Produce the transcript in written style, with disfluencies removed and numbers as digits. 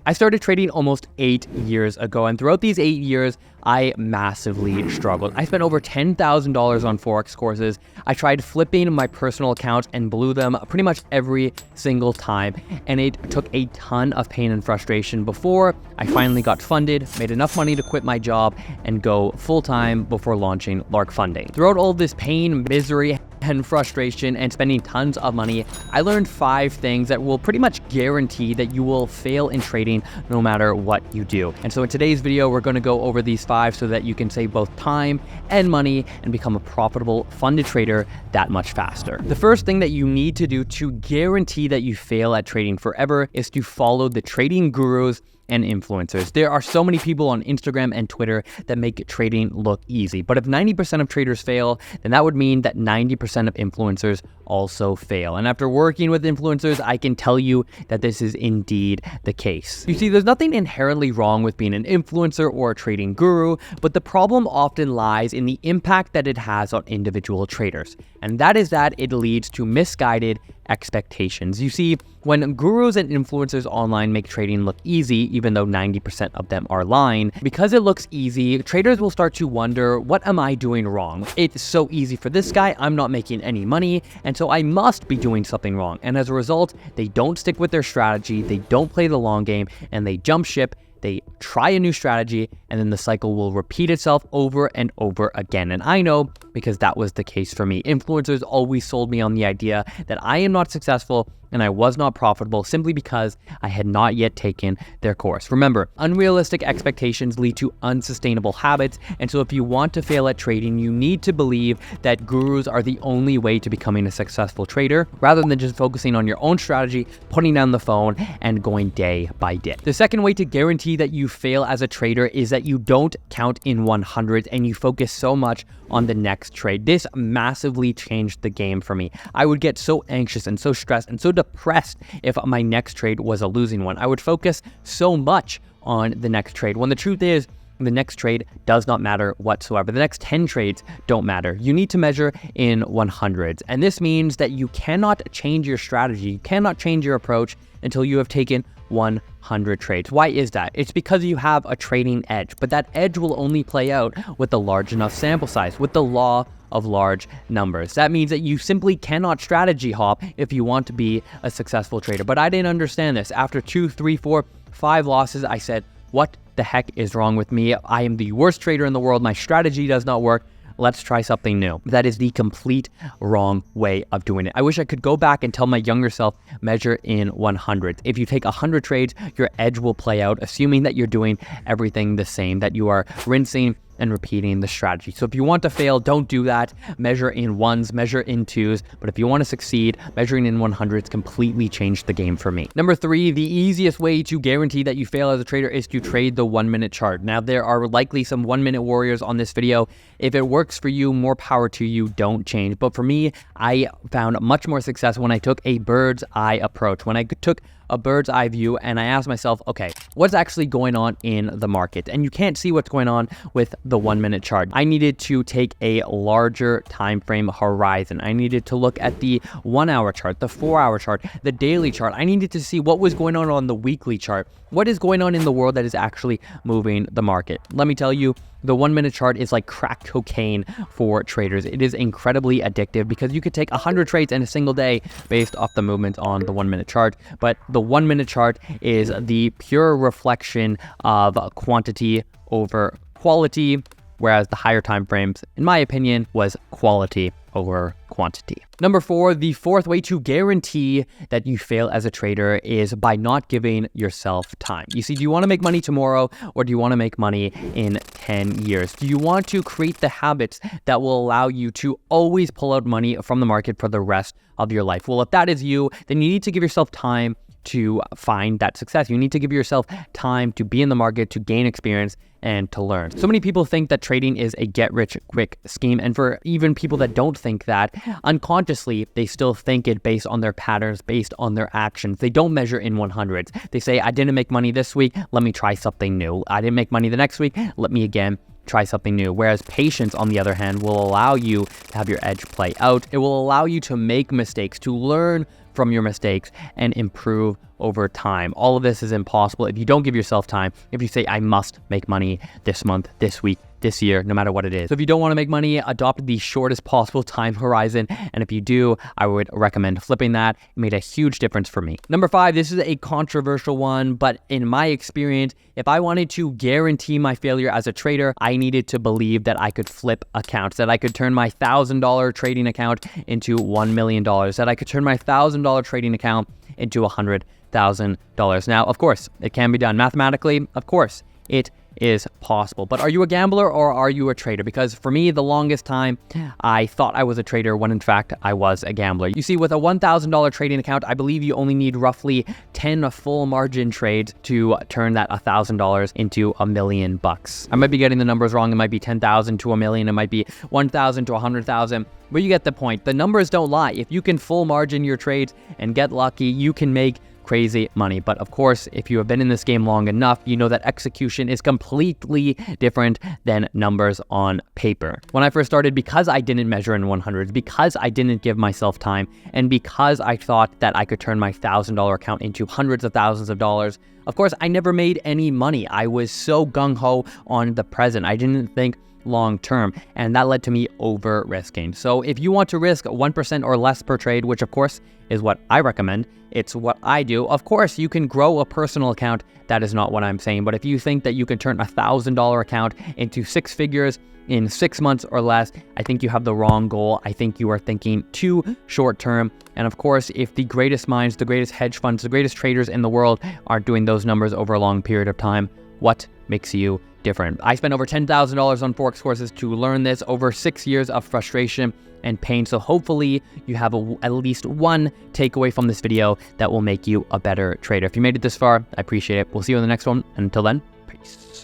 I started trading almost 8 years ago, and throughout these 8 years, I massively struggled. I spent over $10,000 on Forex courses. I tried flipping my personal accounts and blew them pretty much every single time, and it took a ton of pain and frustration before I finally got funded, made enough money to quit my job, and go full-time before launching Lark Funding. Throughout all this pain, misery, and frustration and spending tons of money, I learned 5 things that will pretty much guarantee that you will fail in trading no matter what you do. And so in today's video, we're going to go over these 5 so that you can save both time and money and become a profitable funded trader that much faster. The first thing that you need to do to guarantee that you fail at trading forever is to follow the trading gurus and influencers. There are so many people on Instagram and Twitter that make trading look easy. But if 90% of traders fail, then that would mean that 90% of influencers also fail. And after working with influencers, I can tell you that this is indeed the case. You see, there's nothing inherently wrong with being an influencer or a trading guru, but the problem often lies in the impact that it has on individual traders. And that is that it leads to misguided expectations. You see, when gurus and influencers online make trading look easy, even though 90% of them are lying, because it looks easy, traders will start to wonder, what am I doing wrong? It's so easy for this guy, I'm not making any money, and so I must be doing something wrong. And as a result, they don't stick with their strategy, they don't play the long game, and they jump ship. They try a new strategy, and then the cycle will repeat itself over and over again. And I know because that was the case for me. Influencers always sold me on the idea that I am not successful and I was not profitable simply because I had not yet taken their course. Remember, unrealistic expectations lead to unsustainable habits. And so if you want to fail at trading, you need to believe that gurus are the only way to becoming a successful trader, rather than just focusing on your own strategy, putting down the phone, and going day by day. The second way to guarantee that you fail as a trader is that you don't count in 100s and you focus so much on the next trade. This massively changed the game for me. I would get so anxious and so stressed and so depressed if my next trade was a losing one. I would focus so much on the next trade, when the truth is, the next trade does not matter whatsoever. The next 10 trades don't matter. You need to measure in 100s. And this means that you cannot change your strategy. You cannot change your approach until you have taken 100 trades. Why is that? It's because you have a trading edge, but that edge will only play out with a large enough sample size, with the law of large numbers. That means that you simply cannot strategy hop if you want to be a successful trader. But I didn't understand this. After 2, 3, 4, 5 losses, I said, what the heck is wrong with me? I am the worst trader in the world. My strategy does not work. Let's try something new. That is the complete wrong way of doing it. I wish I could go back and tell my younger self, measure in 100. If you take 100 trades, your edge will play out, assuming that you're doing everything the same, that you are rinsing and repeating the strategy. So if you want to fail, don't do that. Measure in 1s, measure in 2s. But if you want to succeed, measuring in 100s completely changed the game for me. Number 3, the easiest way to guarantee that you fail as a trader is to trade the 1-minute chart. Now, there are likely some 1-minute warriors on this video. If it works for you, more power to you, don't change. But for me, I found much more success when I took a bird's eye approach. When I took a bird's eye view and I asked myself, okay, what's actually going on in the market? And you can't see what's going on with the 1-minute chart. I needed to take a larger time frame horizon. I needed to look at the 1-hour chart, the 4-hour chart, the daily chart. I needed to see what was going on the weekly chart. What is going on in the world that is actually moving the market? Let me tell you, the 1-minute chart is like crack cocaine for traders. It is incredibly addictive because you could take 100 trades in a single day based off the movement on the 1-minute chart. But the 1-minute chart is the pure reflection of quantity over quality, whereas the higher time frames, in my opinion, was quality over quantity. Number 4, the fourth way to guarantee that you fail as a trader is by not giving yourself time. You see, do you want to make money tomorrow, or do you want to make money in 10 years? Do you want to create the habits that will allow you to always pull out money from the market for the rest of your life? Well, if that is you, then you need to give yourself time to find that success. You need to give yourself time to be in the market, to gain experience, and to learn. So many people think that trading is a get-rich-quick scheme, and for even people that don't think that, unconsciously, they still think it based on their patterns, based on their actions. They don't measure in 100s. They say, I didn't make money this week, let me try something new. I didn't make money the next week, let me again try something new. Whereas patience, on the other hand, will allow you to have your edge play out. It will allow you to make mistakes, to learn from your mistakes and improve over time. All of this is impossible if you don't give yourself time, if you say, I must make money this month, this week, this year, no matter what it is. So if you don't want to make money, adopt the shortest possible time horizon. And if you do, I would recommend flipping that. It made a huge difference for me. Number 5, this is a controversial one, but in my experience, if I wanted to guarantee my failure as a trader, I needed to believe that I could flip accounts, that I could turn my $1,000 trading account into $1 million, that I could turn my $1,000 trading account into $100,000. Now, of course, it can be done mathematically. Of course, it is possible. But are you a gambler or are you a trader? Because for me, the longest time, I thought I was a trader when in fact I was a gambler. You see, with a $1,000 trading account, I believe you only need roughly 10 full margin trades to turn that $1,000 into $1 million bucks. I might be getting the numbers wrong. It might be 10,000 to $1 million. It might be 1,000 to 100,000. But you get the point. The numbers don't lie. If you can full margin your trades and get lucky, you can make crazy money. But of course, if you have been in this game long enough, you know that execution is completely different than numbers on paper. When I first started, because I didn't measure in 100s, because I didn't give myself time, and because I thought that I could turn my $1,000 account into hundreds of thousands of dollars, of course, I never made any money. I was so gung-ho on the present. I didn't think long term, and that led to me over risking. So if you want to risk 1% or less per trade, which of course is what I recommend, it's what I do. Of course, you can grow a personal account. That is not what I'm saying. But if you think that you can turn a $1,000 account into 6 figures in 6 months or less, I think you have the wrong goal. I think you are thinking too short term. And of course, if the greatest minds, the greatest hedge funds, the greatest traders in the world aren't doing those numbers over a long period of time, what makes you different? I spent over $10,000 on Forex courses to learn this, over 6 years of frustration and pain. So hopefully you have at least one takeaway from this video that will make you a better trader. If you made it this far, I appreciate it. We'll see you in the next one. And until then,